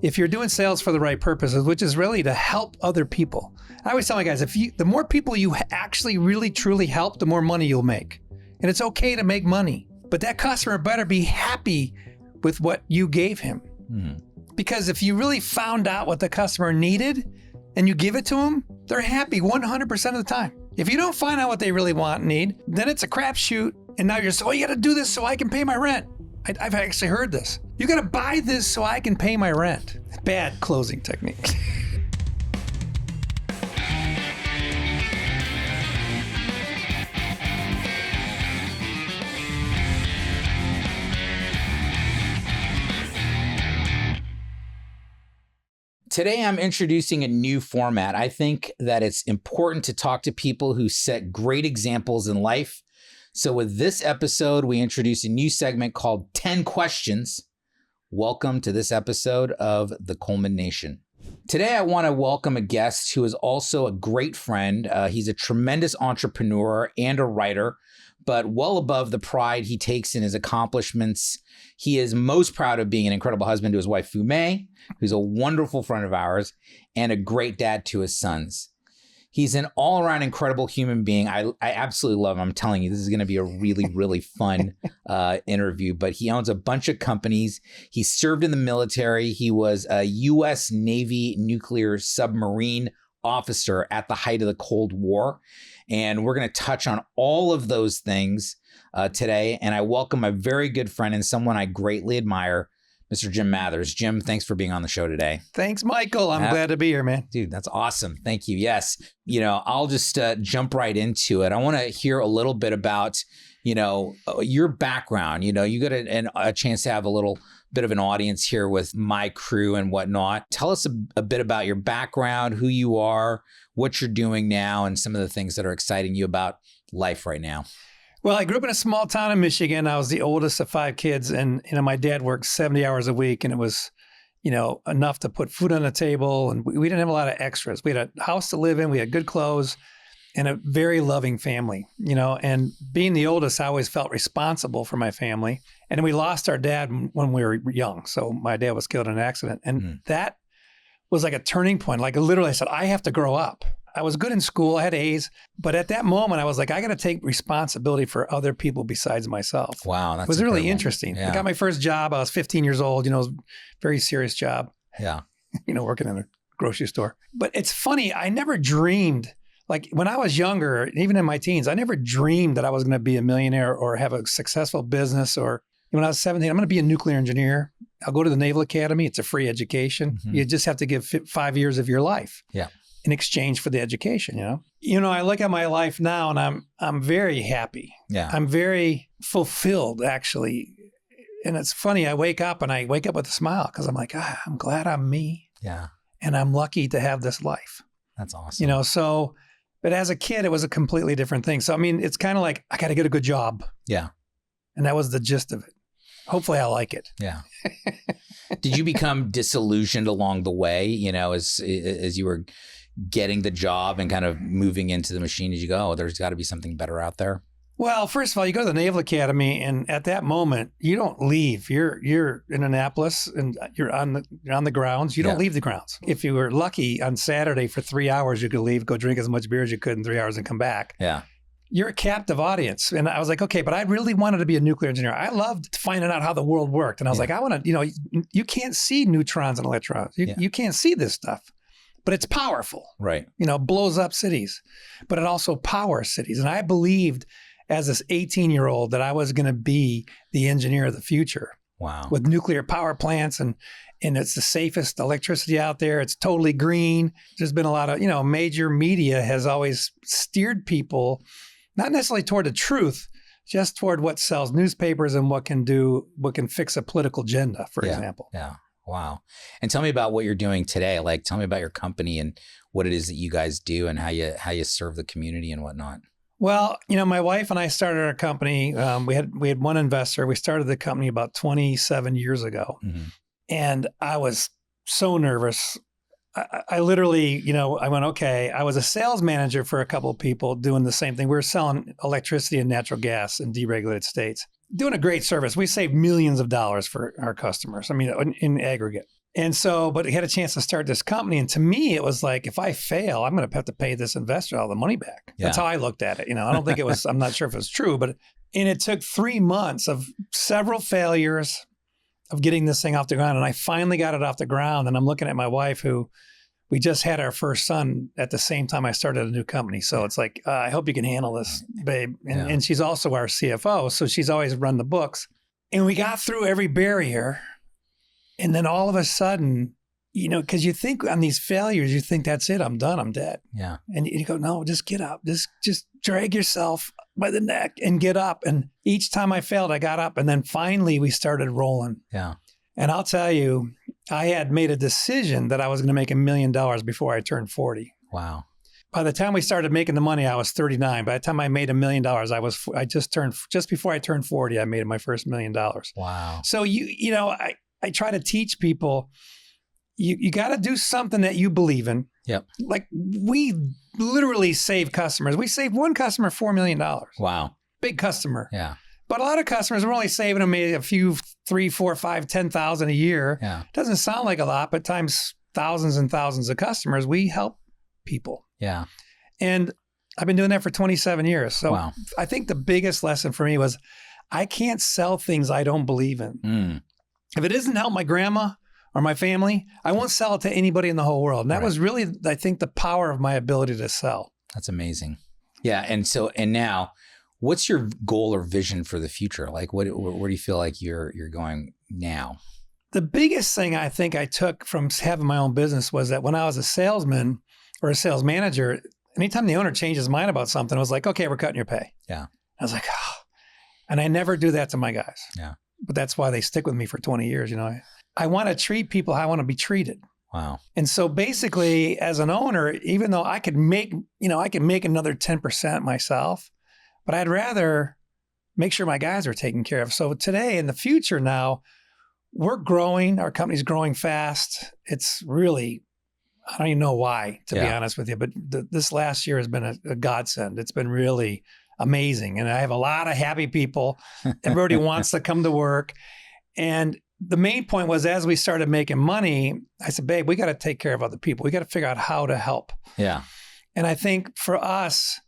if you're doing sales for the right purposes, which is really to help other people. I always tell my guys, the more people you actually really truly help, the more money you'll make. And it's okay to make money, but that customer better be happy with what you gave him. Because if you really found out what the customer needed and you give it to them, they're happy 100% of the time. If you don't find out what they really want and need, then it's a crapshoot. And now you're you got to do this so I can pay my rent. I've actually heard this. You got to buy this so I can pay my rent. Bad closing technique. Today, I'm introducing a new format. I think that it's important to talk to people who set great examples in life. So with this episode, we introduce a new segment called 10 Questions. Welcome to this episode of the Coleman Nation. Today, I want to welcome a guest who is also a great friend. He's a tremendous entrepreneur and a writer, but well above the pride he takes in his accomplishments, he is most proud of being an incredible husband to his wife, Fu Mei, who's a wonderful friend of ours, and a great dad to his sons. He's an all-around incredible human being. I absolutely love him. I'm telling you, this is going to be a really, really fun interview. But he owns a bunch of companies. He served in the military. He was a U.S. Navy nuclear submarine officer at the height of the Cold War. And we're going to touch on all of those things today. And I welcome my very good friend and someone I greatly admire, Mr. Jim Mathers. Jim, thanks for being on the show today. Thanks, Michael. I'm glad to be here, man. Dude, that's awesome. Thank you. Yes. I'll just jump right into it. I want to hear a little bit about, your background. You got a chance to have a little bit of an audience here with my crew and whatnot. Tell us a bit about your background, who you are, what you're doing now, and some of the things that are exciting you about life right now. Well, I grew up in a small town in Michigan. I was the oldest of 5 kids, and my dad worked 70 hours a week, and it was, enough to put food on the table, and we didn't have a lot of extras. We had a house to live in, we had good clothes, and a very loving family, and being the oldest, I always felt responsible for my family. And we lost our dad when we were young. So my dad was killed in an accident, and that was like a turning point. Like literally I said, I have to grow up. I was good in school. I had A's. But at that moment, I was like, I got to take responsibility for other people besides myself. Wow. That's it was really interesting. Yeah. I got my first job. I was 15 years old. It was a very serious job. Yeah. Working in a grocery store. But it's funny. I never dreamed, like when I was younger, even in my teens, I never dreamed that I was going to be a millionaire or have a successful business. Or when I was 17, I'm going to be a nuclear engineer. I'll go to the Naval Academy. It's a free education. You just have to give 5 years of your life. Yeah. In exchange for the education, I look at my life now and I'm very happy. Yeah. I'm very fulfilled, actually. And it's funny, I wake up with a smile because I'm like, I'm glad I'm me. Yeah. And I'm lucky to have this life. That's awesome. But as a kid, it was a completely different thing. So, it's kind of like, I got to get a good job. Yeah. And that was the gist of it. Hopefully I like it. Yeah. Did you become disillusioned along the way, as you were getting the job and kind of moving into the machine as you go? There's got to be something better out there. Well, first of all, you go to the Naval Academy, and at that moment, you don't leave. You're in Annapolis, and you're on the grounds. You don't leave the grounds. If you were lucky on Saturday for 3 hours, you could leave, go drink as much beer as you could in 3 hours, and come back. Yeah. You're a captive audience. And I was like, okay, but I really wanted to be a nuclear engineer. I loved finding out how the world worked. And I was like, I want to, you can't see neutrons and electrons. You can't see this stuff. But it's powerful. Right. Blows up cities, but it also powers cities. And I believed as this 18-year-old that I was going to be the engineer of the future. Wow. With nuclear power plants, and it's the safest electricity out there. It's totally green. There's been a lot of, major media has always steered people, not necessarily toward the truth, just toward what sells newspapers and what can fix a political agenda, for example. Yeah. Wow. And tell me about what you're doing today. Like, tell me about your company and what it is that you guys do and how you serve the community and whatnot. Well, my wife and I started our company. We had one investor. We started the company about 27 years ago. And I was so nervous. I literally, I went, okay. I was a sales manager for a couple of people doing the same thing. We were selling electricity and natural gas in deregulated states. Doing a great service. We saved millions of dollars for our customers. In aggregate. And so, but he had a chance to start this company. And to me, it was like, if I fail, I'm going to have to pay this investor all the money back. That's how I looked at it. I don't think it was, I'm not sure if it was true, and it took 3 months of several failures of getting this thing off the ground. And I finally got it off the ground. And I'm looking at my wife, who we just had our first son at the same time I started a new company. So it's like, I hope you can handle this, babe. And she's also our CFO. So she's always run the books. And we got through every barrier. And then all of a sudden, because you think on these failures, you think that's it, I'm done, I'm dead. Yeah. And you go, no, just get up. Just drag yourself by the neck and get up. And each time I failed, I got up. And then finally we started rolling. Yeah. And I'll tell you, I had made a decision that I was going to make $1 million before I turned 40. Wow. By the time we started making the money, I was 39. By the time I made $1 million, just before I turned 40, I made my first $1 million. Wow. So I try to teach people, you got to do something that you believe in. Yep. Like we literally save customers. We saved one customer $4 million. Wow. Big customer. Yeah. But a lot of customers, we're only saving them maybe a few, 3, 4, 5, 10,000 a year. Yeah. Doesn't sound like a lot, but times thousands and thousands of customers, we help people. Yeah. And I've been doing that for 27 years. So wow. I think the biggest lesson for me was I can't sell things I don't believe in. Mm. If it doesn't help my grandma or my family, I won't sell it to anybody in the whole world. And that was really, I think, the power of my ability to sell. That's amazing. Yeah. And now, what's your goal or vision for the future? Like, where do you feel like you're going now? The biggest thing I think I took from having my own business was that when I was a salesman or a sales manager, anytime the owner changed his mind about something, it was like, okay, we're cutting your pay. Yeah. I was like, oh. And I never do that to my guys. Yeah. But that's why they stick with me for 20 years. I want to treat people how I want to be treated. Wow. And so basically as an owner, even though I could make another 10% myself, but I'd rather make sure my guys are taken care of. So today in the future now, we're growing. Our company's growing fast. It's really, I don't even know why, to be honest with you, but this last year has been a godsend. It's been really amazing. And I have a lot of happy people. Everybody wants to come to work. And the main point was, as we started making money, I said, babe, we got to take care of other people. We got to figure out how to help. Yeah. And I think for us,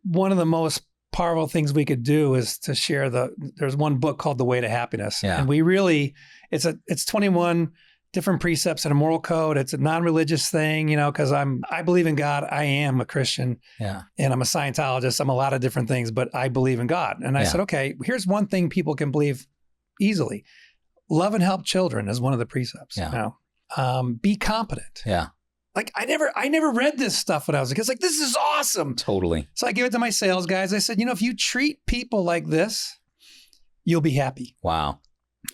one of the most powerful things we could do is to share there's one book called The Way to Happiness. Yeah. And we really, it's 21 different precepts in a moral code. It's a non-religious thing, because I believe in God. I am a Christian. Yeah. And I'm a Scientologist. I'm a lot of different things, but I believe in God. And I said, okay, here's one thing people can believe easily. Love and help children is one of the precepts. Yeah. Be competent. Yeah. Like I never read this stuff when I was a kid. It's like, this is awesome. Totally. So I gave it to my sales guys. I said, if you treat people like this, you'll be happy. Wow.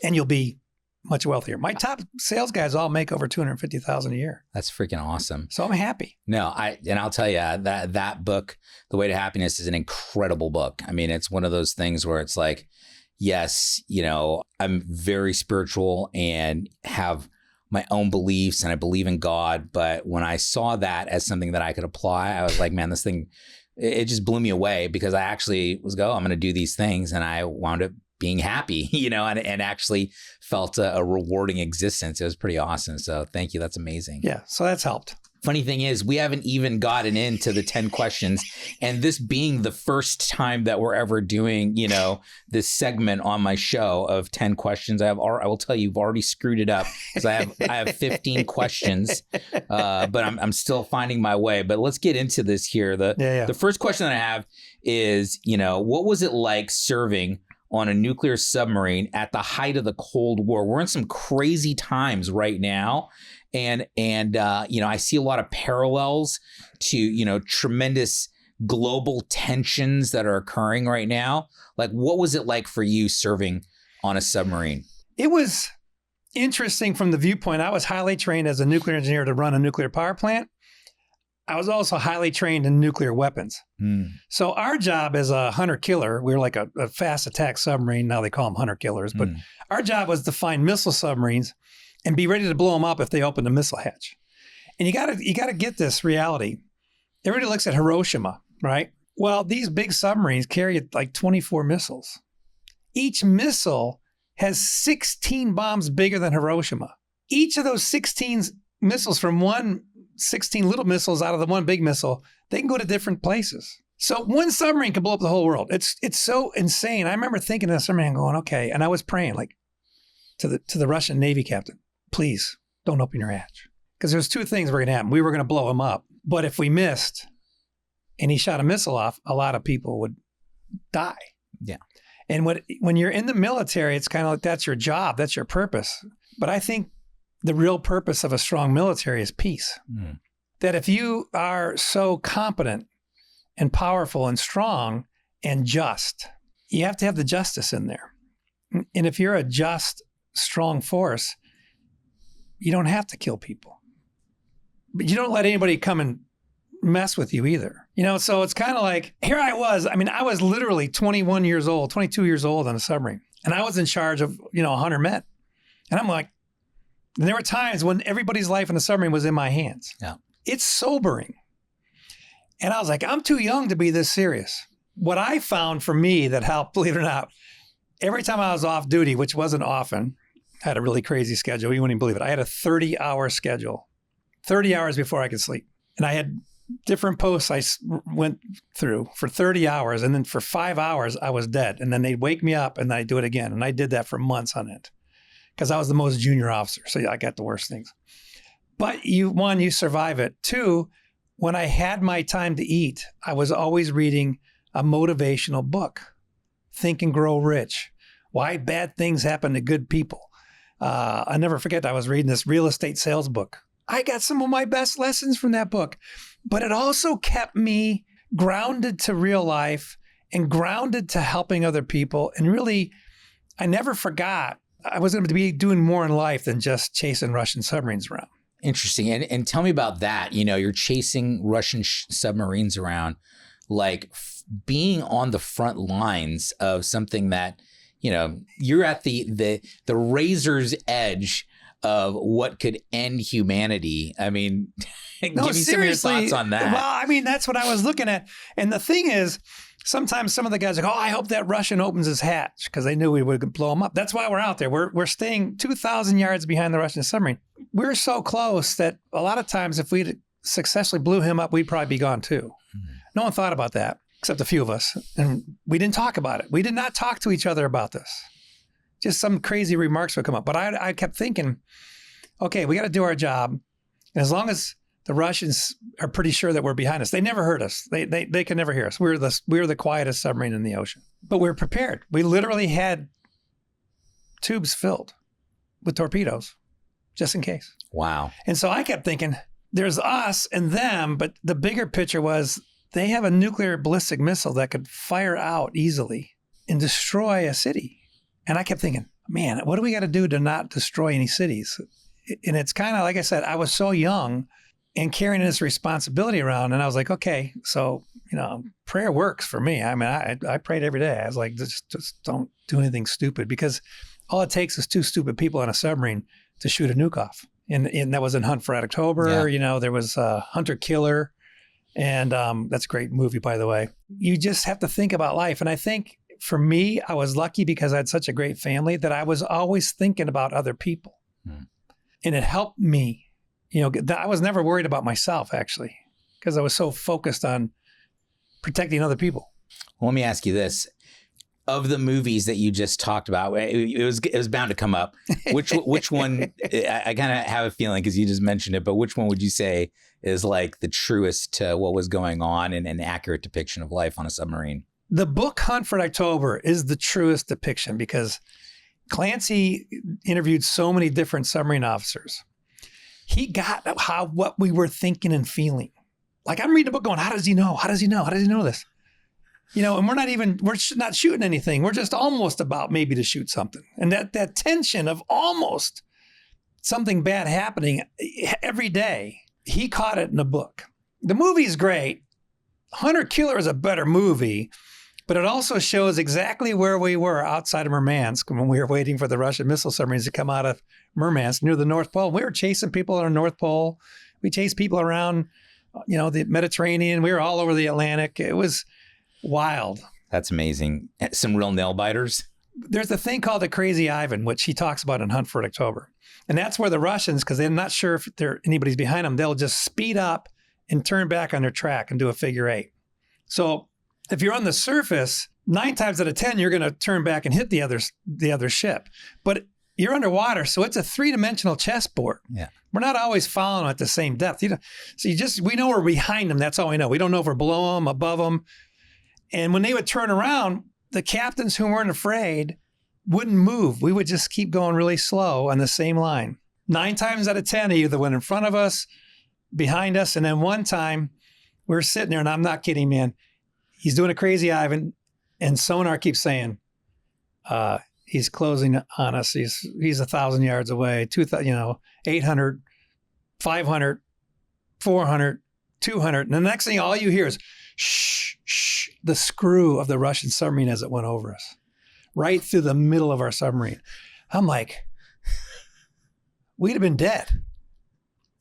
And you'll be much wealthier. My top sales guys all make over $250,000 a year. That's freaking awesome. So I'm happy. No, I'll tell you that book, The Way to Happiness, is an incredible book. I mean, it's one of those things where it's like, yes, I'm very spiritual and have my own beliefs and I believe in God. But when I saw that as something that I could apply, I was like, man, this thing, it just blew me away, because I actually I'm going to do these things. And I wound up being happy, and actually felt a rewarding existence. It was pretty awesome. So thank you. That's amazing. Yeah. So that's helped. Funny thing is, we haven't even gotten into the 10 questions, and this being the first time that we're ever doing, this segment on my show of 10 questions, I will tell you, you've already screwed it up, because I have 15 questions, but I'm still finding my way. But let's get into this here. The first question that I have is, what was it like serving on a nuclear submarine at the height of the Cold War? We're in some crazy times right now. And I see a lot of parallels to, tremendous global tensions that are occurring right now. Like, what was it like for you serving on a submarine? It was interesting from the viewpoint. I was highly trained as a nuclear engineer to run a nuclear power plant. I was also highly trained in nuclear weapons. Mm. So our job as a hunter-killer, we were like a fast attack submarine. Now they call them hunter-killers. But our job was to find missile submarines and be ready to blow them up if they opened a missile hatch. And you gotta get this reality. Everybody looks at Hiroshima, right? Well, these big submarines carry like 24 missiles. Each missile has 16 bombs bigger than Hiroshima. each of those 16 missiles from 16 little missiles out of the one big missile, they can go to different places. So one submarine can blow up the whole world. It's so insane. I remember thinking of the submarine going, okay. And I was praying like to the Russian Navy captain, please don't open your hatch. Because there's two things were going to happen. We were going to blow him up. But if we missed and he shot a missile off, a lot of people would die. Yeah. And when you're in the military, it's kind of like that's your job. That's your purpose. But I think the real purpose of a strong military is peace. Mm. That if you are so competent and powerful and strong and just, you have to have the justice in there. And if you're a just, strong force, you don't have to kill people. But you don't let anybody come and mess with you either. So it's kind of like, here I was. I mean, I was literally 22 years old on a submarine. And I was in charge of, 100 men. And I'm like, and there were times when everybody's life in a submarine was in my hands. Yeah. It's sobering. And I was like, I'm too young to be this serious. What I found for me that helped, believe it or not, every time I was off duty, which wasn't often, I had a really crazy schedule. You wouldn't even believe it. I had a 30-hour schedule, 30 hours before I could sleep. And I had different posts I went through for 30 hours. And then for 5 hours, I was dead. And then they'd wake me up and I'd do it again. And I did that for months on end because I was the most junior officer. So I got the worst things. But you survive it. Two, when I had my time to eat, I was always reading a motivational book, Think and Grow Rich, Why Bad Things Happen to Good People. I never forget, I was reading this real estate sales book. I got some of my best lessons from that book, but it also kept me grounded to real life and grounded to helping other people. And really, I never forgot I was going to be doing more in life than just chasing Russian submarines around. Interesting. And tell me about that. You're chasing Russian submarines around, like being on the front lines of something that, you're at the razor's edge of what could end humanity. I mean, give me some of your thoughts on that. Well, I mean, that's what I was looking at. And the thing is, sometimes some of the guys are like, oh, I hope that Russian opens his hatch because they knew we would blow him up. That's why we're out there. We're staying 2,000 yards behind the Russian submarine. We're so close that a lot of times if we successfully blew him up, we'd probably be gone too. Mm-hmm. No one thought about that except a few of us. And we didn't talk about it. We did not talk to each other about this. Just some crazy remarks would come up. But I kept thinking, okay, we got to do our job. And as long as the Russians are pretty sure that we're behind us, they never heard us. They can never hear us. We're the quietest submarine in the ocean. But we're prepared. We literally had tubes filled with torpedoes, just in case. Wow. And so I kept thinking, there's us and them, but the bigger picture was they have a nuclear ballistic missile that could fire out easily and destroy a city. And I kept thinking, man, what do we got to do to not destroy any cities? And it's kind of, like I said, I was so young and carrying this responsibility around. And I was like, okay, so, prayer works for me. I mean, I prayed every day. I was like, just don't do anything stupid, because all it takes is two stupid people on a submarine to shoot a nuke off. And that was in Hunt for Red October. Yeah. There was Hunter Killer. And that's a great movie, by the way. You just have to think about life. And I think for me, I was lucky because I had such a great family that I was always thinking about other people. And it helped me. I was never worried about myself, actually, because I was so focused on protecting other people. Well, let me ask you this. Of the movies that you just talked about, it was bound to come up. Which one, I kind of have a feeling because you just mentioned it, but which one would you say is like the truest to what was going on and an accurate depiction of life on a submarine? The book Hunt for October is the truest depiction because Clancy interviewed so many different submarine officers. He got what we were thinking and feeling. Like I'm reading the book going, how does he know? How does he know? How does he know this? And we're not shooting anything. We're just almost about maybe to shoot something. And that tension of almost something bad happening every day, he caught it in the book. The movie's great. Hunter Killer is a better movie, but it also shows exactly where we were outside of Murmansk when we were waiting for the Russian missile submarines to come out of Murmansk near the North Pole. We were chasing people on the North Pole. We chased people around, the Mediterranean. We were all over the Atlantic. It was wild. That's amazing. Some real nail biters. there's a thing called the Crazy Ivan, which he talks about in Hunt for October. And that's where the Russians, because they're not sure if anybody's behind them, they'll just speed up and turn back on their track and do a figure 8. So if you're on the surface, 9 times out of 10, you're going to turn back and hit the other ship. But you're underwater, so it's a 3-dimensional chessboard. Yeah. We're not always following them at the same depth. So we know we're behind them. That's all we know. We don't know if we're below them, above them. And when they would turn around, the captains who weren't afraid wouldn't move. We would just keep going really slow on the same line. 9 times out of 10, they either went in front of us, behind us, and then one time we were sitting there, and I'm not kidding, man. He's doing a Crazy Ivan, and sonar keeps saying, he's closing on us. He's 1,000 yards away, 800, 500, 400, 200. And the next thing, all you hear is shh, shh, the screw of the Russian submarine as it went over us, right through the middle of our submarine. I'm like, we'd have been dead.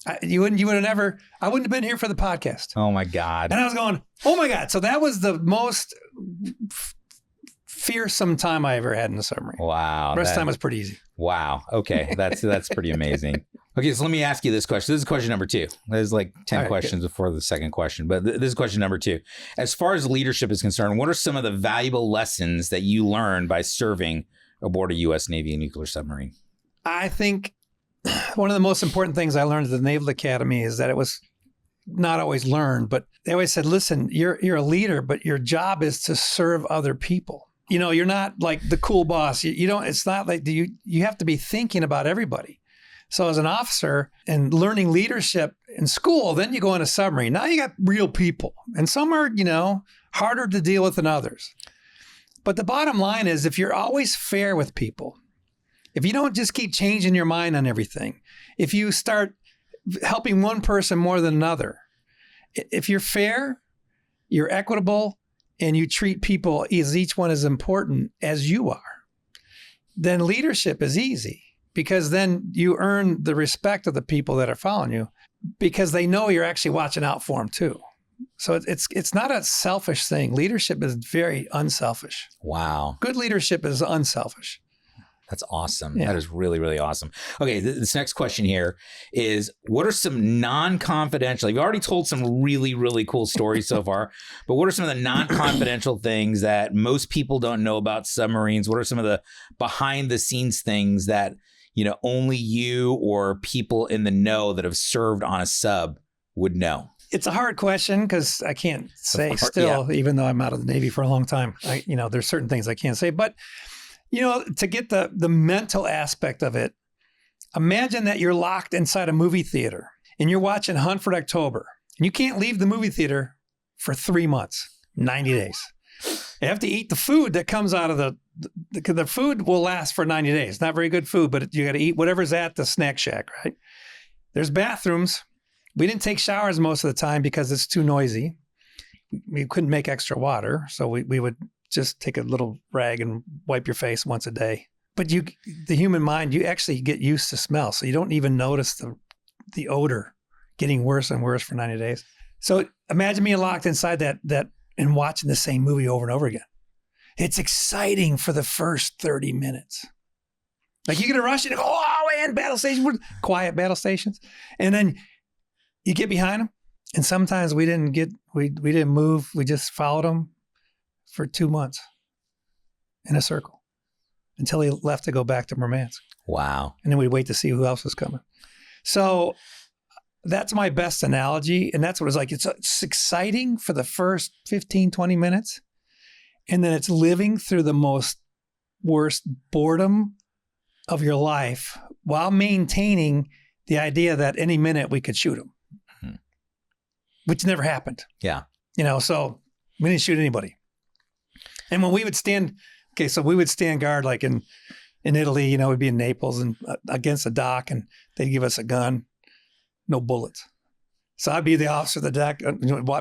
I wouldn't have been here for the podcast. Oh my God. And I was going, oh my God. So that was the most fearsome time I ever had in a submarine. Wow. The rest of the time was pretty easy. Wow. Okay. That's pretty amazing. Okay. So let me ask you this question. This is question number 2. There's like 10 questions before the second question, but this is question number 2. As far as leadership is concerned, what are some of the valuable lessons that you learned by serving aboard a U.S. Navy nuclear submarine? I think one of the most important things I learned at the Naval Academy is that it was not always learned, but they always said, listen, you're a leader, but your job is to serve other people. You're not like the cool boss. It's not like you have to be thinking about everybody. So as an officer and learning leadership in school, then you go on a submarine. Now you got real people, and some are, harder to deal with than others. But the bottom line is, if you're always fair with people, if you don't just keep changing your mind on everything, if you start helping one person more than another, if you're fair, you're equitable, and you treat people as each one as important as you are, then leadership is easy, because then you earn the respect of the people that are following you, because they know you're actually watching out for them too. So it's not a selfish thing. Leadership is very unselfish. Wow. Good leadership is unselfish. That's awesome. Yeah. That is really, really awesome. Okay, this next question here is, what are some non-confidential, you've already told some really, really cool stories so far, but what are some of the non-confidential things that most people don't know about submarines? What are some of the behind-the-scenes things that, only you or people in the know that have served on a sub would know? It's a hard question because I can't say still, even though I'm out of the Navy for a long time. There's certain things I can't say, but to get the mental aspect of it, imagine that you're locked inside a movie theater and you're watching Hunt for October, and you can't leave the movie theater for 3 months, 90 days. You have to eat the food that comes out of the food will last for 90 days. Not very good food, but you got to eat whatever's at the snack shack, right? There's bathrooms. We didn't take showers most of the time because it's too noisy. We couldn't make extra water, so we would just take a little rag and wipe your face once a day. But the human mind, you actually get used to smell, so you don't even notice the odor getting worse and worse for 90 days. So imagine being locked inside that and watching the same movie over and over again. It's exciting for the first 30 minutes. Like you get a rush and go, oh man, battle stations, quiet battle stations. And then you get behind them. And sometimes we didn't move. We just followed them for 2 months in a circle until he left to go back to Murmansk. Wow. And then we'd wait to see who else was coming. So that's my best analogy. And that's what it's like. It's exciting for the first 15, 20 minutes. And then it's living through the most worst boredom of your life while maintaining the idea that any minute we could shoot them, which never happened. Yeah. So we didn't shoot anybody. And when we would stand guard like in Italy, we'd be in Naples and against a dock, and they'd give us a gun, no bullets. So I'd be the officer of the deck,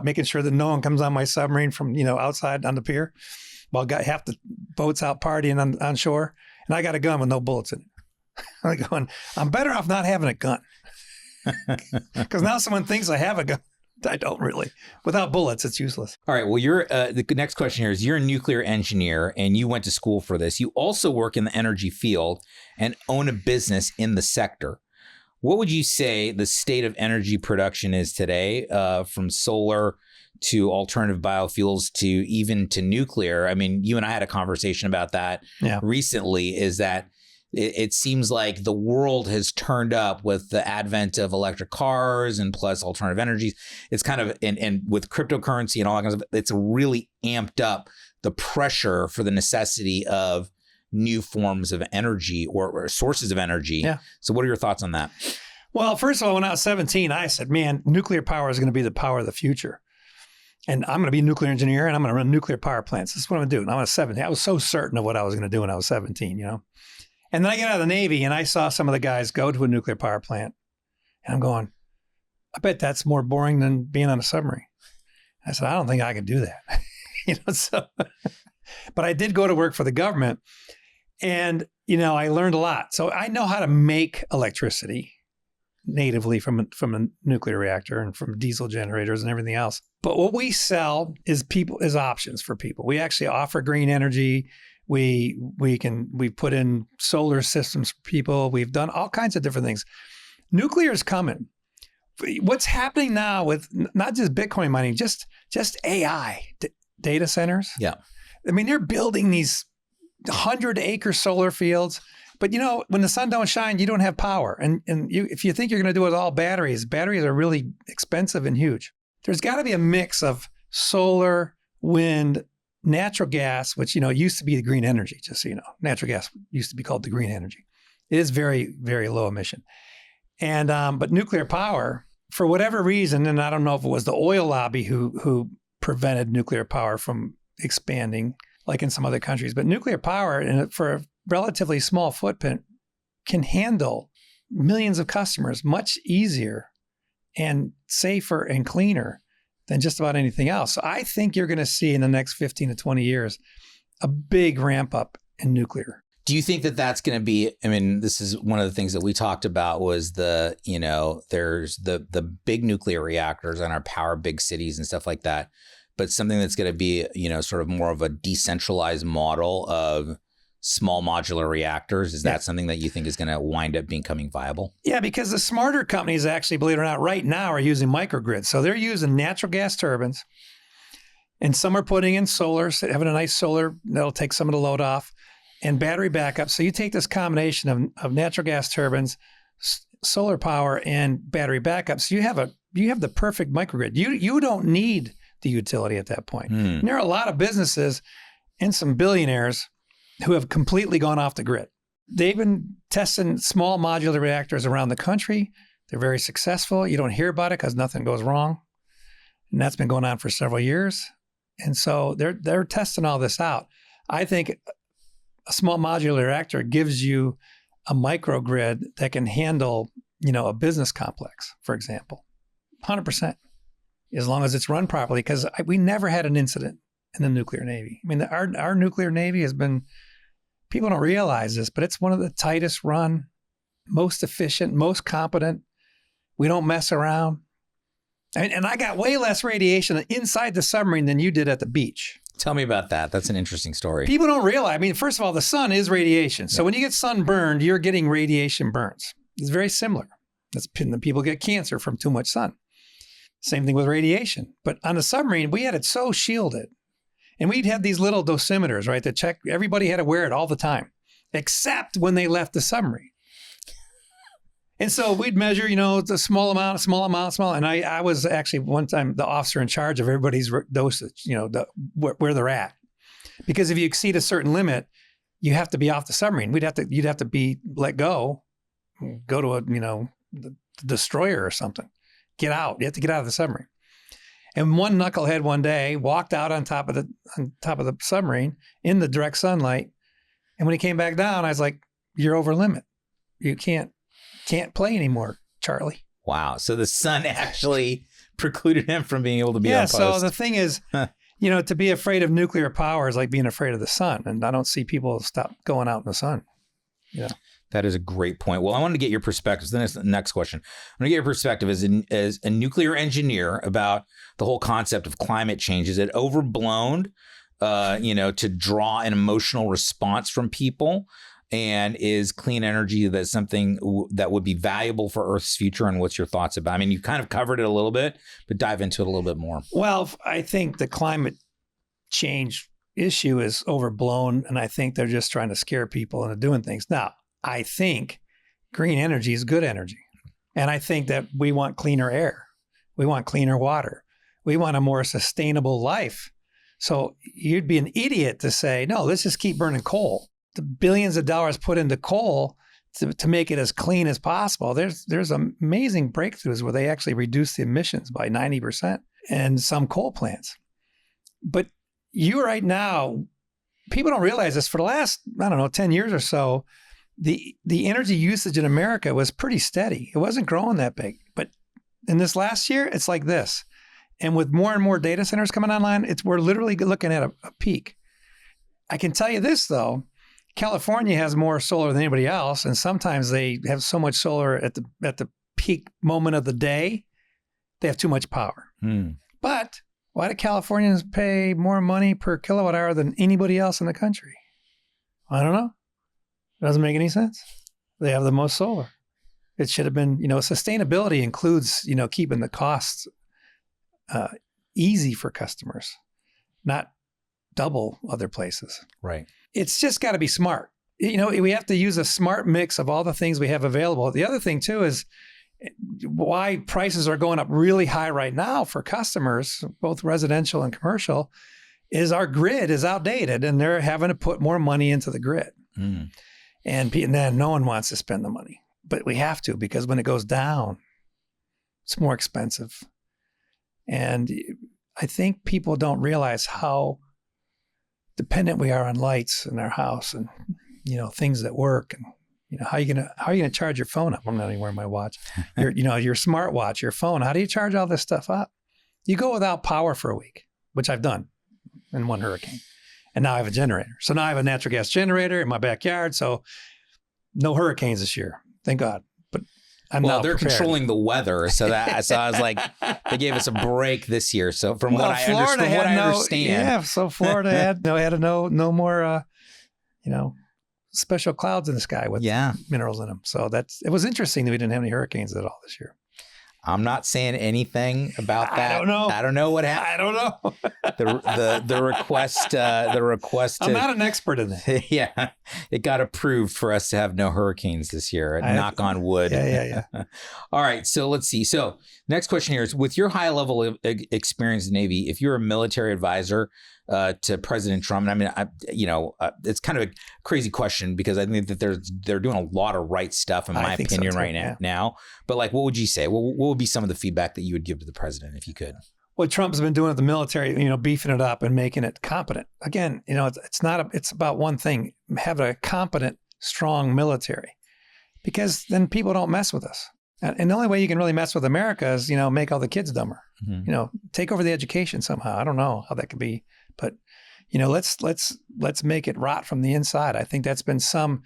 making sure that no one comes on my submarine from, outside on the pier while half the boats out partying on shore. And I got a gun with no bullets in it. I'm going, I'm better off not having a gun. Because now someone thinks I have a gun. I don't really. Without bullets, it's useless. All right. Well, you're the next question here is you're a nuclear engineer and you went to school for this. You also work in the energy field and own a business in the sector. What would you say the state of energy production is today, from solar to alternative biofuels to even to nuclear? I mean, you and I had a conversation about that recently, is that it seems like the world has turned up with the advent of electric cars and plus alternative energies. It's kind of, and with cryptocurrency and all that kind of stuff, it's really amped up the pressure for the necessity of new forms of energy or sources of energy. Yeah. So what are your thoughts on that? Well, first of all, when I was 17, I said, man, nuclear power is going to be the power of the future. And I'm going to be a nuclear engineer and I'm going to run nuclear power plants. This is what I'm going to do. And I was 17. I was so certain of what I was going to do when I was 17, you know. And then I get out of the Navy and I saw some of the guys go to a nuclear power plant. And I'm going, I bet that's more boring than being on a submarine. I said, I don't think I could do that. You know, so, but I did go to work for the government and, you know, I learned a lot. So I know how to make electricity natively from a nuclear reactor and from diesel generators and everything else. But what we sell is options for people. We actually offer green energy. We put in solar systems for people. We've done all kinds of different things. Nuclear is coming. What's happening now with not just Bitcoin mining, just AI data centers. Yeah. I mean, they're building these 100-acre solar fields. But you know, when the sun don't shine, you don't have power. And if you think you're going to do it with all batteries are really expensive and huge. There's got to be a mix of solar, wind, natural gas, which, you know, used to be the green energy, just so you know. Natural gas used to be called the green energy. It is very, very low emission. And but nuclear power, for whatever reason, and I don't know if it was the oil lobby who prevented nuclear power from expanding, like in some other countries, but nuclear power, for a relatively small footprint, can handle millions of customers much easier and safer and cleaner than just about anything else. So I think you're going to see in the next 15 to 20 years a big ramp up in nuclear. Do you think that that's going to be, I mean, this is one of the things that we talked about was there's the big nuclear reactors in our power big cities and stuff like that, but something that's going to be, you know, sort of more of a decentralized model of small modular reactors. Is that something that you think is going to wind up becoming viable? Yeah, because the smarter companies actually, believe it or not, right now are using microgrids. So they're using natural gas turbines, and some are putting in solar, having a nice solar that'll take some of the load off, and battery backup. So you take this combination of natural gas turbines, solar power, and battery backup. So you have the perfect microgrid. You don't need the utility at that point. And there are a lot of businesses and some billionaires who have completely gone off the grid. They've been testing small modular reactors around the country. They're very successful. You don't hear about it because nothing goes wrong. And that's been going on for several years. And so they're testing all this out. I think a small modular reactor gives you a microgrid that can handle, you know, a business complex, for example, 100%, as long as it's run properly, because we never had an incident in the nuclear Navy. I mean, our nuclear Navy has been, people don't realize this, but it's one of the tightest run, most efficient, most competent. We don't mess around. And I got way less radiation inside the submarine than you did at the beach. Tell me about that. That's an interesting story. People don't realize. I mean, first of all, the sun is radiation. So when you get sunburned, you're getting radiation burns. It's very similar. People get cancer from too much sun. Same thing with radiation. But on the submarine, we had it so shielded. And we'd have these little dosimeters, right, that check. Everybody had to wear it all the time, except when they left the submarine. And so we'd measure, you know, the small amount. And I was actually one time the officer in charge of everybody's dosage, you know, where they're at. Because if you exceed a certain limit, you have to be off the submarine. You'd have to be let go to the destroyer or something. Get out. You have to get out of the submarine. And one knucklehead one day walked out on top of the submarine in the direct sunlight. And when he came back down, I was like, "You're over limit. You can't play anymore, Charlie." Wow. So the sun actually precluded him from being able to be on post. So the thing is, you know, to be afraid of nuclear power is like being afraid of the sun. And I don't see people stop going out in the sun. Yeah. That is a great point. Well, I wanted to get your perspective. The next question. I want to get your perspective as a nuclear engineer about the whole concept of climate change. Is it overblown, to draw an emotional response from people? And is clean energy that something that would be valuable for Earth's future? And what's your thoughts about it? I mean, you kind of covered it a little bit, but dive into it a little bit more. Well, I think the climate change issue is overblown, and I think they're just trying to scare people into doing things. Now, I think green energy is good energy. And I think that we want cleaner air. We want cleaner water. We want a more sustainable life. So you'd be an idiot to say, no, let's just keep burning coal. The billions of dollars put into coal to make it as clean as possible. There's amazing breakthroughs where they actually reduce the emissions by 90% in some coal plants. But you right now, people don't realize this. For the last, 10 years or so, the energy usage in America was pretty steady. It wasn't growing that big. But in this last year, it's like this. And with more and more data centers coming online, we're literally looking at a peak. I can tell you this, though. California has more solar than anybody else, and sometimes they have so much solar at the peak moment of the day, they have too much power. But why do Californians pay more money per kilowatt hour than anybody else in the country? I don't know. It doesn't make any sense. They have the most solar. It should have been, sustainability includes, keeping the costs easy for customers, not double other places. Right. It's just got to be smart. We have to use a smart mix of all the things we have available. The other thing too is why prices are going up really high right now for customers, both residential and commercial, is our grid is outdated and they're having to put more money into the grid. And then no one wants to spend the money, but we have to, because when it goes down, it's more expensive. And I think people don't realize how dependent we are on lights in our house and, things that work. And, how are you gonna charge your phone up? I'm not even wearing my watch. Your smartwatch, your phone. How do you charge all this stuff up? You go without power for a week, which I've done in one hurricane. And now I have a generator. So now I have a natural gas generator in my backyard. So no hurricanes this year. Thank God. But they're controlling the weather. So I was like, they gave us a break this year. So from what I understand. Yeah. So Florida had no more, special clouds in the sky with minerals in them. So it was interesting that we didn't have any hurricanes at all this year. I'm not saying anything about that. I don't know what happened. I don't know. The request. I'm not an expert in that. Yeah, it got approved for us to have no hurricanes this year. Knock on wood. Yeah. All right, so let's see. So next question here is: with your high level of experience in the Navy, if you're a military advisor to President Trump, and I mean, it's kind of a crazy question because I think that they're doing a lot of right stuff in my opinion right now. But like, what would you say? What would be some of the feedback that you would give to the president if you could? What Trump's been doing with the military, beefing it up and making it competent. Again, it's about one thing: having a competent, strong military, because then people don't mess with us. And the only way you can really mess with America is, make all the kids dumber. Take over the education somehow. I don't know how that could be. But, let's make it rot from the inside. I think that's been some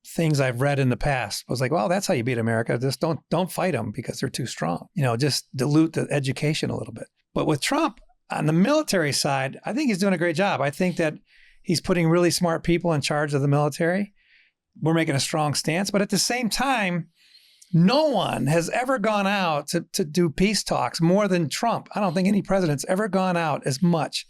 things I've read in the past. I was like, well, that's how you beat America. Just don't fight them because they're too strong. Just dilute the education a little bit. But with Trump on the military side, I think he's doing a great job. I think that he's putting really smart people in charge of the military. We're making a strong stance. But at the same time, no one has ever gone out to do peace talks more than Trump. I don't think any president's ever gone out as much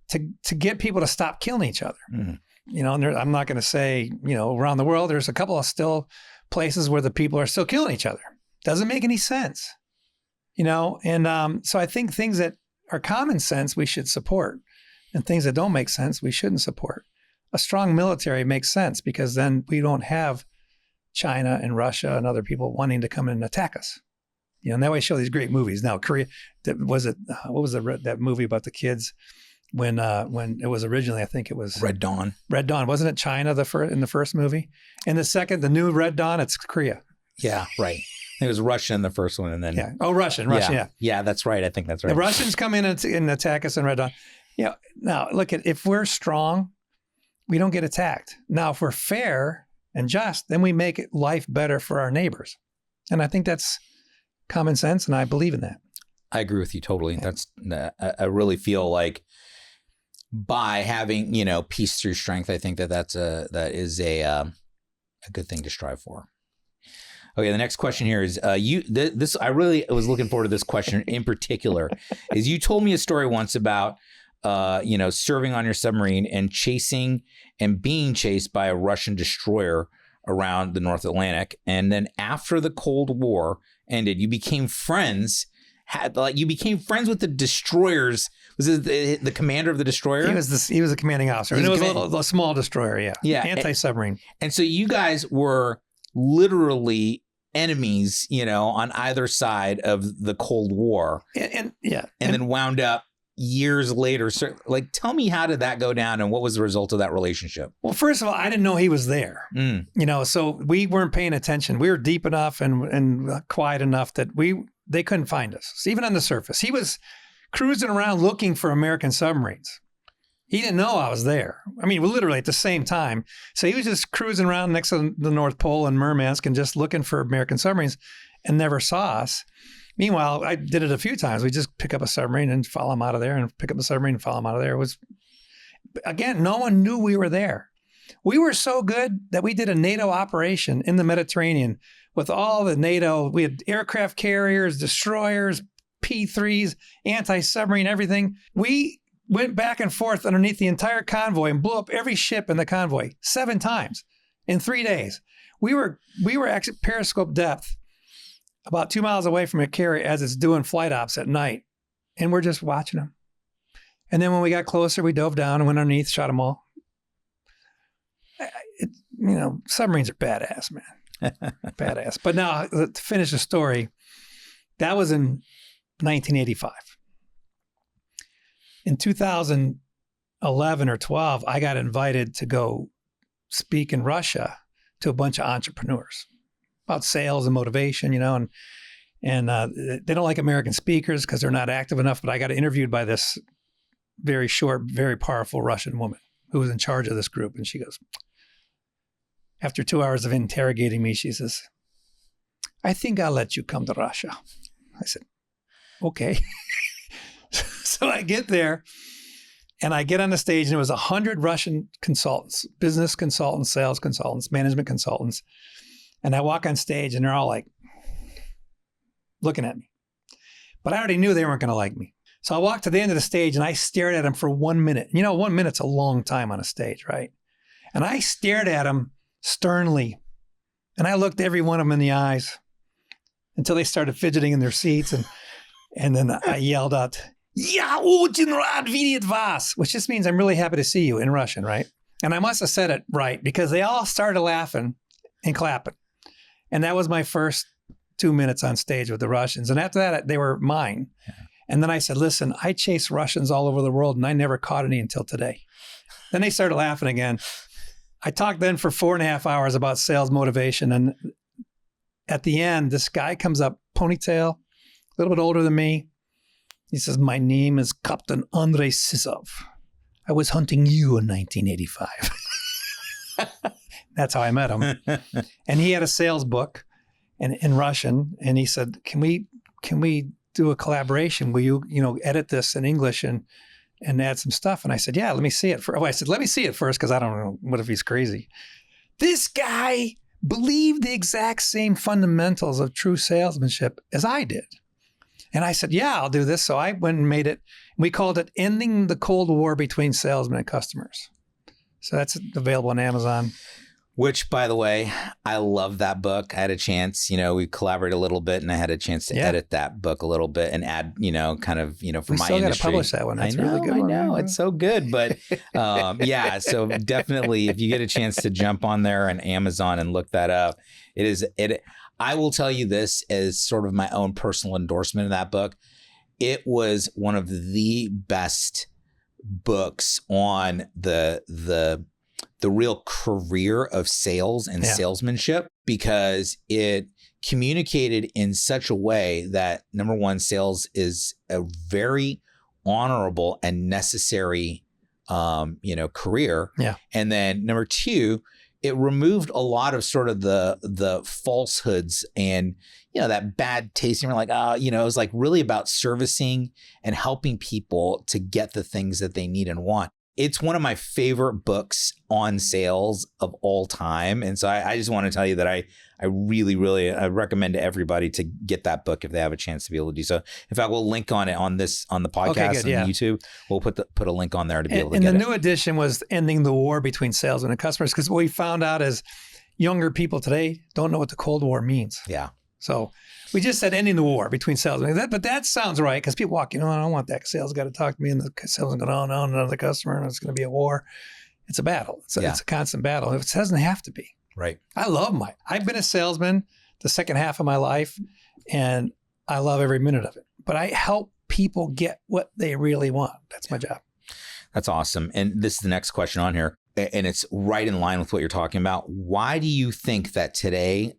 to get people to stop killing each other. And I'm not going to say, around the world, there's a couple of still places where the people are still killing each other. Doesn't make any sense, and so I think things that are common sense, we should support, and things that don't make sense, we shouldn't support. A strong military makes sense because then we don't have China and Russia and other people wanting to come and attack us. And that way show these great movies. Now, Korea, what was that movie about the kids when it was originally, I think it was Red Dawn. Red Dawn. Wasn't it China in the first movie? And the second, the new Red Dawn, it's Korea. Yeah, right. It was Russia in the first one. And then Russian, yeah. Yeah, that's right. I think that's right. The Russians come in and attack us in Red Dawn. Now look if we're strong, we don't get attacked. Now, if we're fair and just, then we make life better for our neighbors. And I think that's common sense, and I believe in that. I agree with you totally. I really feel like by having, peace through strength, I think that is a good thing to strive for. Okay, the next question here is I really was looking forward to this question in particular. Is you told me a story once about serving on your submarine and chasing and being chased by a Russian destroyer around the North Atlantic, and then after the Cold War ended, you became friends. You became friends with the destroyers. Was it the commander of the destroyer? He was a commanding officer. And it was a small destroyer, yeah. Yeah. Anti-submarine. And so you guys were literally enemies, on either side of the Cold War. And then wound up years later. So, tell me, how did that go down and what was the result of that relationship? Well, first of all, I didn't know he was there. So we weren't paying attention. We were deep enough and quiet enough that they couldn't find us, even on the surface. He was cruising around looking for American submarines. He didn't know I was there. I mean, literally at the same time. So he was just cruising around next to the North Pole and Murmansk and just looking for American submarines and never saw us. Meanwhile, I did it a few times. We just pick up a submarine and follow him out of there, and pick up a submarine and follow him out of there. It was, again, no one knew we were there. We were so good that we did a NATO operation in the Mediterranean with all the NATO. We had aircraft carriers, destroyers, P-3s, anti-submarine, everything. We went back and forth underneath the entire convoy and blew up every ship in the convoy 7 times in 3 days. We were actually periscope depth, about 2 miles away from a carrier as it's doing flight ops at night. And we're just watching them. And then when we got closer, we dove down and went underneath, shot them all. Submarines are badass, man. Badass. But now, to finish the story, that was in 1985. In 2011 or 12, I got invited to go speak in Russia to a bunch of entrepreneurs about sales and motivation, and they don't like American speakers because they're not active enough. But I got interviewed by this very short, very powerful Russian woman who was in charge of this group. And she goes, after 2 hours of interrogating me, she says, "I think I'll let you come to Russia." I said, okay. So I get there and I get on the stage, and it was 100 Russian consultants, business consultants, sales consultants, management consultants. And I walk on stage and they're all like looking at me. But I already knew they weren't going to like me. So I walked to the end of the stage and I stared at them for 1 minute. 1 minute's a long time on a stage, right? And I stared at them sternly. And I looked every one of them in the eyes until they started fidgeting in their seats. And then I yelled out, "Ya очень rad vidеть вас," which just means I'm really happy to see you in Russian, right? And I must have said it right because they all started laughing and clapping. And that was my first 2 minutes on stage with the Russians. And after that, they were mine. And then I said, "Listen, I chase Russians all over the world and I never caught any until today." Then they started laughing again. I talked then for 4.5 hours about sales motivation. And at the end, this guy comes up, ponytail, a little bit older than me. He says, "My name is Captain Andrei Sisov. I was hunting you in 1985. That's how I met him. And he had a sales book in Russian. And he said, can we do a collaboration? Will you, edit this in English and add some stuff?" And I said, "Yeah, let me see it." I said, "Let me see it first, because I don't know. What if he's crazy?" This guy believed the exact same fundamentals of true salesmanship as I did. And I said, "Yeah, I'll do this." So I went and made it. We called it Ending the Cold War Between Salesmen and Customers. So that's available on Amazon. Which, by the way, I love that book. I had a chance, we collaborated a little bit, and I had a chance to edit that book a little bit and add, kind of, for my industry. We still got to publish that one. That's really good. I know. It's so good. But yeah, so definitely if you get a chance to jump on there on Amazon and look that up, I will tell you this as sort of my own personal endorsement of that book. It was one of the best books on the real career of sales and salesmanship, because it communicated in such a way that, number one, sales is a very honorable and necessary, career. Yeah. And then number two, it removed a lot of sort of the falsehoods and, that bad taste. And we're like, it was like really about servicing and helping people to get the things that they need and want. It's one of my favorite books on sales of all time. And so I just want to tell you that I really, really recommend to everybody to get that book if they have a chance to be able to do so. In fact, we'll link on it on the podcast and YouTube. We'll put a link on there to be able to get it. And the new edition was ending the war between salesmen and customers, because what we found out is younger people today don't know what the Cold War means. Yeah. So we just said ending the war between salesmen. But that sounds right, because people walk, I don't want that. Sales got to talk to me, and the salesman going, oh, no, another customer, and it's going to be a war. It's a battle. It's a constant battle. It doesn't have to be. Right. I've been a salesman the second half of my life, and I love every minute of it. But I help people get what they really want. That's my job. That's awesome. And this is the next question on here, and it's right in line with what you're talking about. Why do you think that today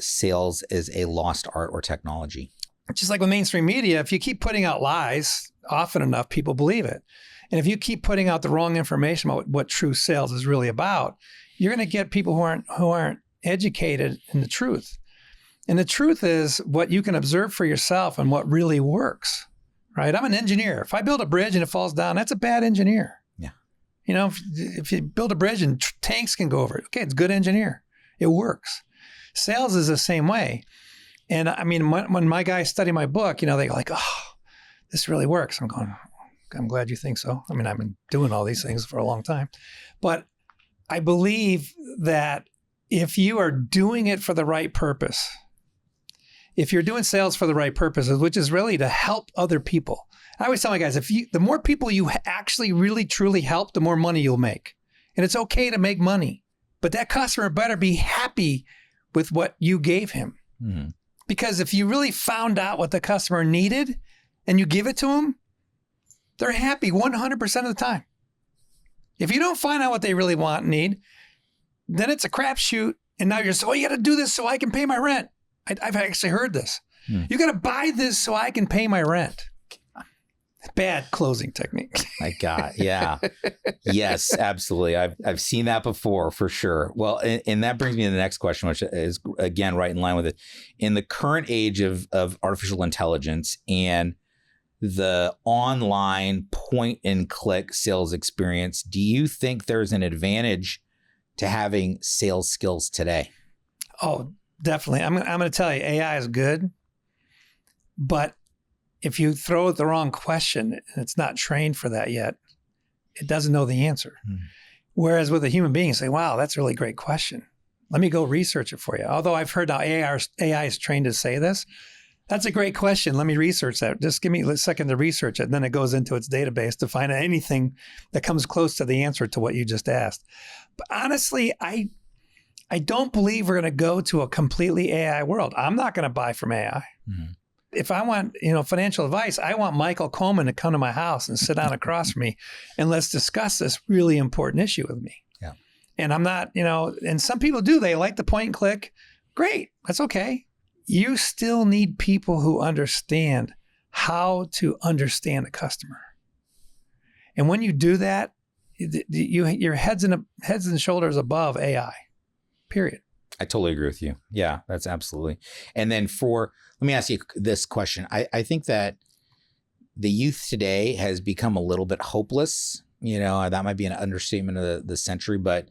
sales is a lost art or technology? Just like with mainstream media, if you keep putting out lies often enough, people believe it. And if you keep putting out the wrong information about what true sales is really about, you're going to get people who aren't educated in the truth. And the truth is what you can observe for yourself and what really works, right? I'm an engineer. If I build a bridge and it falls down, that's a bad engineer. Yeah. If you build a bridge and tanks can go over it, okay, it's a good engineer. It works. Sales is the same way. And I mean, when my guys study my book, they go like, oh, this really works. I'm going, I'm glad you think so. I mean, I've been doing all these things for a long time. But I believe that if you are doing it for the right purpose, if you're doing sales for the right purposes, which is really to help other people. I always tell my guys, the more people you actually really truly help, the more money you'll make. And it's okay to make money, but that customer better be happy with what you gave him. Mm-hmm. Because if you really found out what the customer needed and you give it to them, they're happy 100% of the time. If you don't find out what they really want and need, then it's a crapshoot. And now you're you got to do this so I can pay my rent. I've actually heard this. You got to buy this so I can pay my rent. Bad closing technique. My God. Yeah. Yes, absolutely. I've seen that before for sure. Well, and that brings me to the next question, which is again, right in line with it. In the current age of artificial intelligence and the online point and click sales experience, do you think there's an advantage to having sales skills today? Oh, definitely. I'm going to tell you, AI is good, but if you throw it the wrong question and it's not trained for that yet, it doesn't know the answer. Whereas with a human being, you say, wow, that's a really great question. Let me go research it for you. Although I've heard now AI is trained to say this. That's a great question. Let me research that. Just give me a second to research it. And then it goes into its database to find anything that comes close to the answer to what you just asked. But honestly, I don't believe we're going to go to a completely AI world. I'm not going to buy from AI. Mm-hmm. If I want, financial advice, I want Michael Coleman to come to my house and sit down across from me and let's discuss this really important issue with me. Yeah. And I'm not, and some people do, they like the point and click. Great. That's okay. You still need people who understand how to understand the customer. And when you do that, your heads and shoulders above AI, period. I totally agree with you. Yeah, that's absolutely. And then let me ask you this question. I think that the youth today has become a little bit hopeless. That might be an understatement of the century, but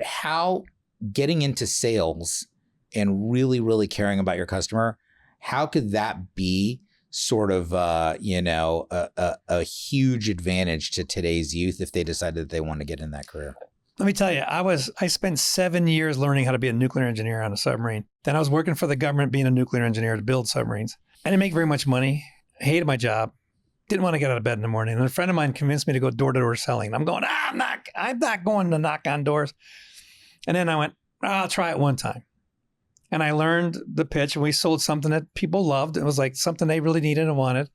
how getting into sales and really, really caring about your customer, how could that be sort of, a huge advantage to today's youth if they decided that they want to get in that career? Let me tell you, I spent 7 years learning how to be a nuclear engineer on a submarine. Then I was working for the government being a nuclear engineer to build submarines. I didn't make very much money. I hated my job. Didn't want to get out of bed in the morning. And a friend of mine convinced me to go door-to-door selling. I'm going, I'm not going to knock on doors. And then I went, I'll try it one time. And I learned the pitch, and we sold something that people loved. It was like something they really needed and wanted.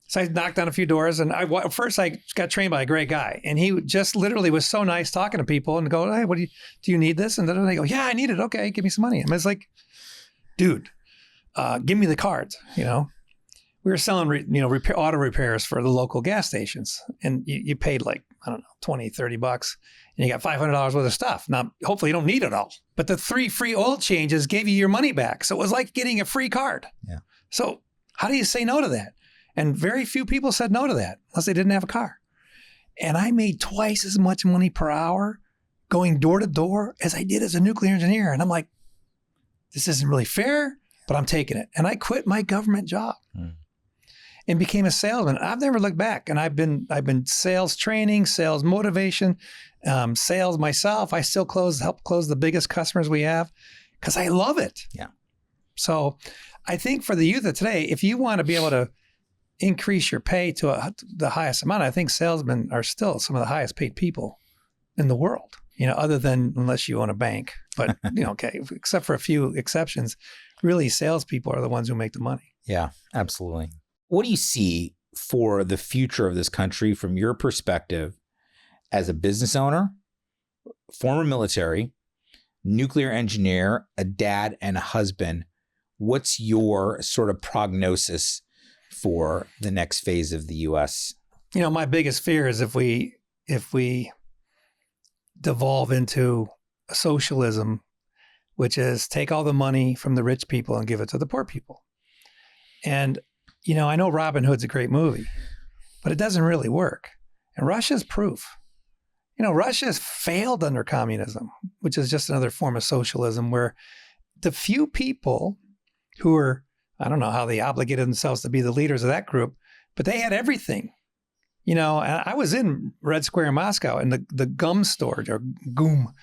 So I knocked on a few doors, and first I got trained by a great guy, and he just literally was so nice talking to people and go, hey, do you need this? And then they go, yeah, I need it. Okay, give me some money. And I was like, dude, give me the cards. We were selling, auto repairs for the local gas stations, and you paid like, I don't know, $20, $30. and you got $500 worth of stuff. Now, hopefully you don't need it all. But the 3 free oil changes gave you your money back. So it was like getting a free card. Yeah. So how do you say no to that? And very few people said no to that unless they didn't have a car. And I made twice as much money per hour going door to door as I did as a nuclear engineer. And I'm like, this isn't really fair, but I'm taking it. And I quit my government job and became a salesman. I've never looked back. And I've been sales training, sales motivation, sales myself. I still help close the biggest customers we have because I love it. Yeah. So I think for the youth of today, if you want to be able to increase your pay to the highest amount, I think salesmen are still some of the highest paid people in the world, other than unless you own a bank. But, okay, except for a few exceptions, really salespeople are the ones who make the money. Yeah, absolutely. What do you see for the future of this country from your perspective as a business owner, former military, nuclear engineer, a dad, and a husband? What's your sort of prognosis for the next phase of the U.S.? My biggest fear is if we devolve into socialism, which is take all the money from the rich people and give it to the poor people. And, I know Robin Hood's a great movie, but it doesn't really work. And Russia's proof. Russia has failed under communism, which is just another form of socialism where the few people who are, I don't know how they obligated themselves to be the leaders of that group, but they had everything. And I was in Red Square in Moscow, and the GUM store, or GUM,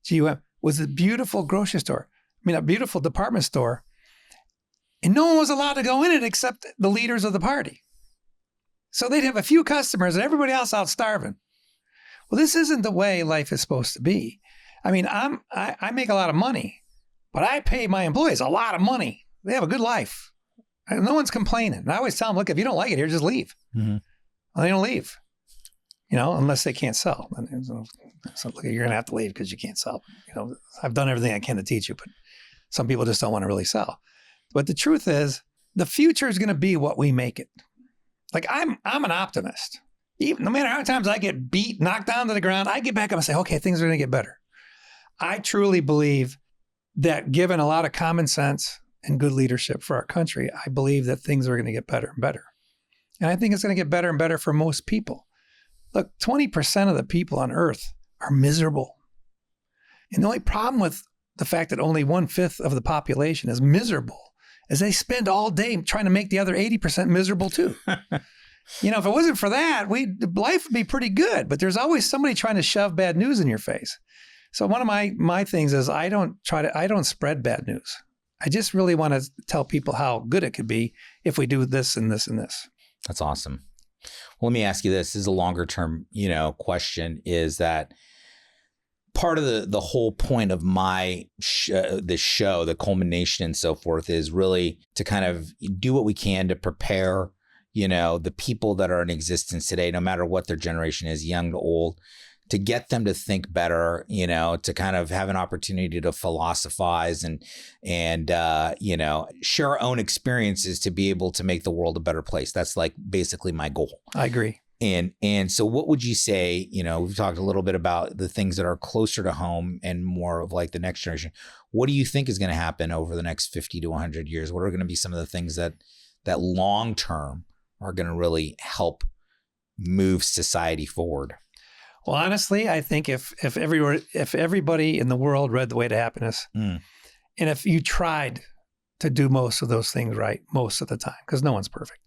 G-U-M, was a beautiful grocery store. A beautiful department store. And no one was allowed to go in it except the leaders of the party. So they'd have a few customers and everybody else out starving. Well, this isn't the way life is supposed to be. I make a lot of money, but I pay my employees a lot of money. They have a good life. No one's complaining. And I always tell them, look, if you don't like it here, just leave. Mm-hmm. Well, they don't leave, unless they can't sell. So look, you're going to have to leave because you can't sell. I've done everything I can to teach you, but some people just don't want to really sell. But the truth is, the future is going to be what we make it. Like I'm an optimist. Even no matter how many times I get beat, knocked down to the ground, I get back up and say, okay, things are going to get better. I truly believe that given a lot of common sense and good leadership for our country, I believe that things are going to get better and better. And I think it's going to get better and better for most people. Look, 20% of the people on earth are miserable. And the only problem with the fact that only 1/5 of the population is miserable is they spend all day trying to make the other 80% miserable too. If it wasn't for that, life would be pretty good. But there's always somebody trying to shove bad news in your face. So one of my things is I don't spread bad news. I just really want to tell people how good it could be if we do this and this and this. That's awesome. Well, let me ask you this. This is a longer term, question, is that part of the whole point of my this show, the Coleman Nation and so forth, is really to kind of do what we can to prepare, the people that are in existence today, no matter what their generation is, young to old, to get them to think better, to kind of have an opportunity to philosophize and share our own experiences to be able to make the world a better place. That's like basically my goal. I agree. And so what would you say, we've talked a little bit about the things that are closer to home and more of like the next generation. What do you think is going to happen over the next 50 to 100 years? What are going to be some of the things that long term are going to really help move society forward? Well, honestly, I think if everybody in the world read The Way to Happiness, and if you tried to do most of those things right most of the time, because no one's perfect,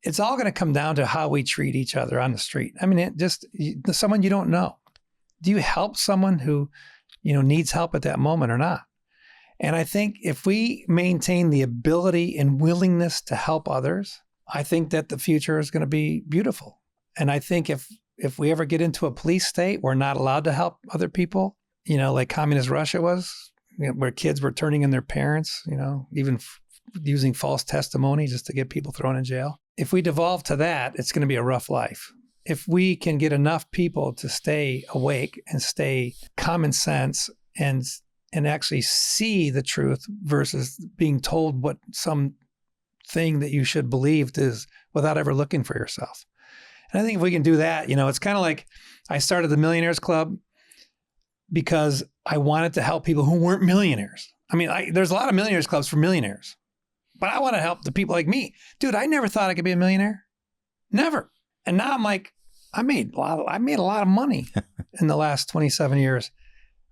it's all going to come down to how we treat each other on the street. Someone you don't know. Do you help someone who, needs help at that moment or not? And I think if we maintain the ability and willingness to help others, I think that the future is going to be beautiful. And I think if we ever get into a police state, we're not allowed to help other people, like communist Russia was, where kids were turning in their parents, even using false testimony just to get people thrown in jail. If we devolve to that, it's going to be a rough life. If we can get enough people to stay awake and stay common sense and actually see the truth versus being told what some thing that you should believe is without ever looking for yourself. And I think if we can do that, it's kind of like I started the Millionaires Club because I wanted to help people who weren't millionaires. I mean, there's a lot of millionaires clubs for millionaires, but I want to help the people like me. Dude, I never thought I could be a millionaire. Never. And now I'm like, I made a lot of money in the last 27 years.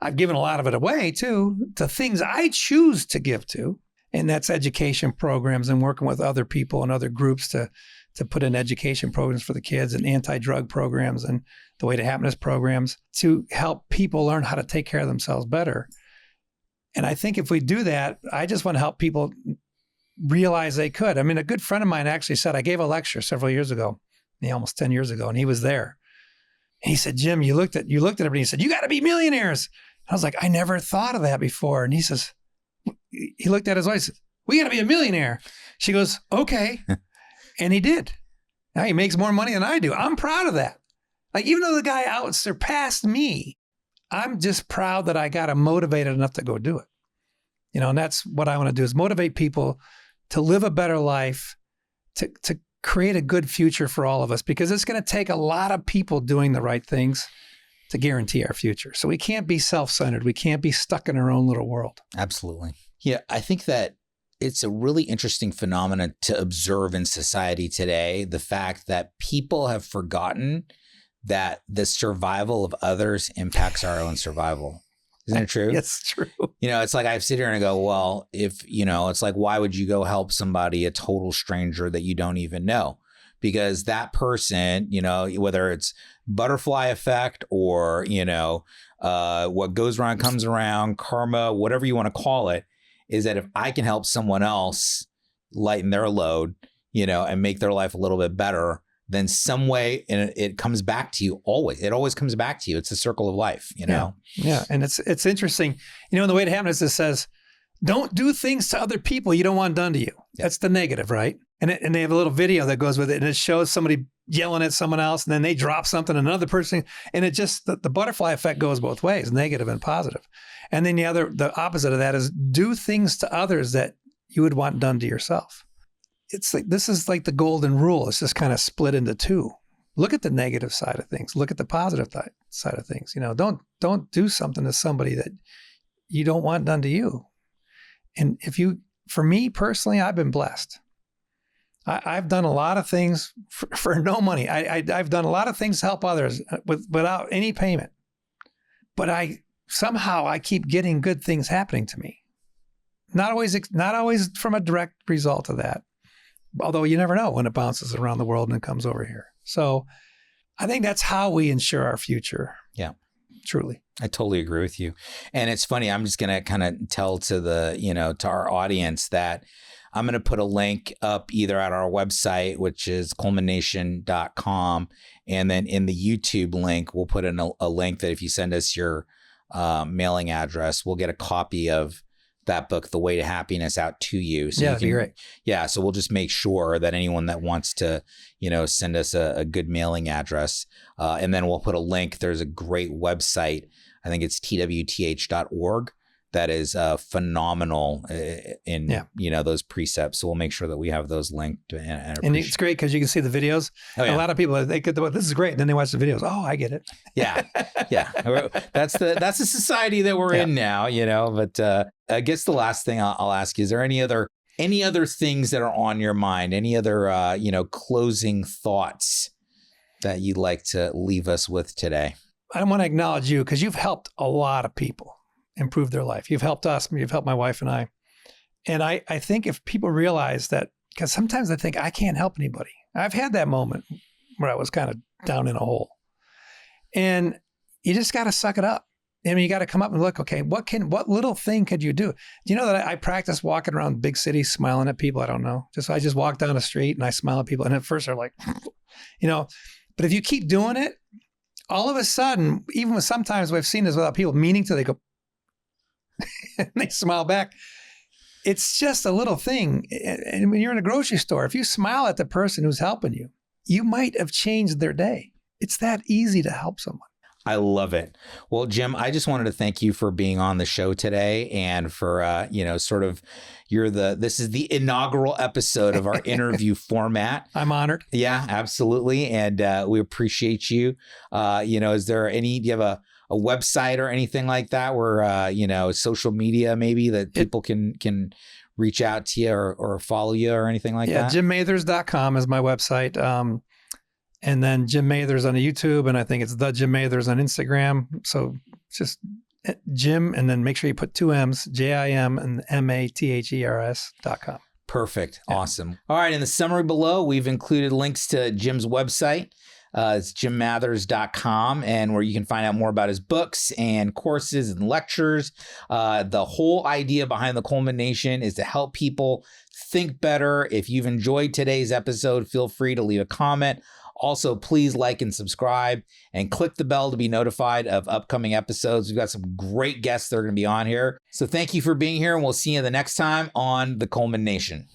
I've given a lot of it away too, to things I choose to give to. And that's education programs and working with other people and other groups to put in education programs for the kids and anti-drug programs and the Way to Happiness programs to help people learn how to take care of themselves better. And I think if we do that, I just want to help people realize they could. I mean, a good friend of mine actually said, I gave a lecture several years ago, almost 10 years ago, and he was there. And he said, Jim, you looked at everybody and he said, you got to be millionaires. I was like, I never thought of that before. And he says, he looked at his wife and said, we got to be a millionaire. She goes, okay. And he did. Now he makes more money than I do. I'm proud of that. Like, even though the guy out surpassed me, I'm just proud that I got him motivated enough to go do it. And that's what I want to do, is motivate people to live a better life, to create a good future for all of us, because it's going to take a lot of people doing the right things to guarantee our future. So we can't be self-centered. We can't be stuck in our own little world. Absolutely. Yeah, I think that it's a really interesting phenomenon to observe in society today, the fact that people have forgotten that the survival of others impacts our own survival. Isn't it true? It's true. It's like I sit here and I go, well, if, it's like, why would you go help somebody, a total stranger that you don't even know? Because that person, whether it's butterfly effect or, what goes around comes around, karma, whatever you want to call it, is that if I can help someone else lighten their load, and make their life a little bit better, then some way it comes back to you always. It always comes back to you. It's a circle of life, Yeah. And it's interesting. In the Way to Happiness, it says, don't do things to other people you don't want done to you. Yeah. That's the negative, right? And they have a little video that goes with it, and it shows somebody yelling at someone else, and then they drop something, another person, and it just, the butterfly effect goes both ways, negative and positive. And then the opposite of that is do things to others that you would want done to yourself. It's like, this is like the golden rule. It's just kind of split into two. Look at the negative side of things. Look at the positive side of things. Don't do something to somebody that you don't want done to you. And for me personally, I've been blessed. I've done a lot of things for no money. I've done a lot of things to help others without any payment. But somehow I keep getting good things happening to me. Not always from a direct result of that. Although you never know when it bounces around the world and it comes over here. So I think that's how we ensure our future. Yeah. Truly. I totally agree with you. And it's funny, I'm just going to kind of tell to to our audience that I'm going to put a link up either at our website, which is colemannation.com. And then in the YouTube link, we'll put in a link that if you send us your mailing address, we'll get a copy of that book, The Way to Happiness, out to you. So that'd be great. Yeah. So we'll just make sure that anyone that wants to, send us a good mailing address. And then we'll put a link. There's a great website. I think it's twth.org. That is phenomenal in those precepts. So we'll make sure that we have those linked. And it's great because you can see the videos. Oh, yeah. A lot of people, this is great. And then they watch the videos. Oh, I get it. Yeah. That's the society that we're in now, But I guess the last thing I'll ask you, is there any other things that are on your mind? Any other closing thoughts that you'd like to leave us with today? I want to acknowledge you because you've helped a lot of people improve their life. You've helped us. You've helped my wife and I. And I think if people realize that, because sometimes I think I can't help anybody. I've had that moment where I was kind of down in a hole. And you just got to suck it up. I mean, you got to come up and look, okay, what little thing could you do? Do you know that I practice walking around big cities smiling at people? I don't know. I just walk down the street and I smile at people. And at first they're like, but if you keep doing it, all of a sudden, even sometimes we've seen this without people meaning to, they go, and they smile back. It's just a little thing. And when you're in a grocery store, if you smile at the person who's helping you, you might have changed their day. It's that easy to help someone. I love it. Well, Jim, I just wanted to thank you for being on the show today and for, sort of this is the inaugural episode of our interview format. I'm honored. Yeah, absolutely. And we appreciate you. Do you have a website or anything like that where, social media maybe that people can reach out to you or follow you or anything like that? Yeah, JimMathers.com is my website. And then Jim Mathers on YouTube, and I think it's the Jim Mathers on Instagram. So just Jim, and then make sure you put 2 M's, JIM and MATHERS.com. Perfect. Yeah. Awesome. All right. In the summary below, we've included links to Jim's website. It's jimmathers.com, and where you can find out more about his books and courses and lectures. The whole idea behind the Coleman Nation is to help people think better. If you've enjoyed today's episode, feel free to leave a comment. Also, please like and subscribe and click the bell to be notified of upcoming episodes. We've got some great guests that are going to be on here. So thank you for being here, and we'll see you the next time on the Coleman Nation.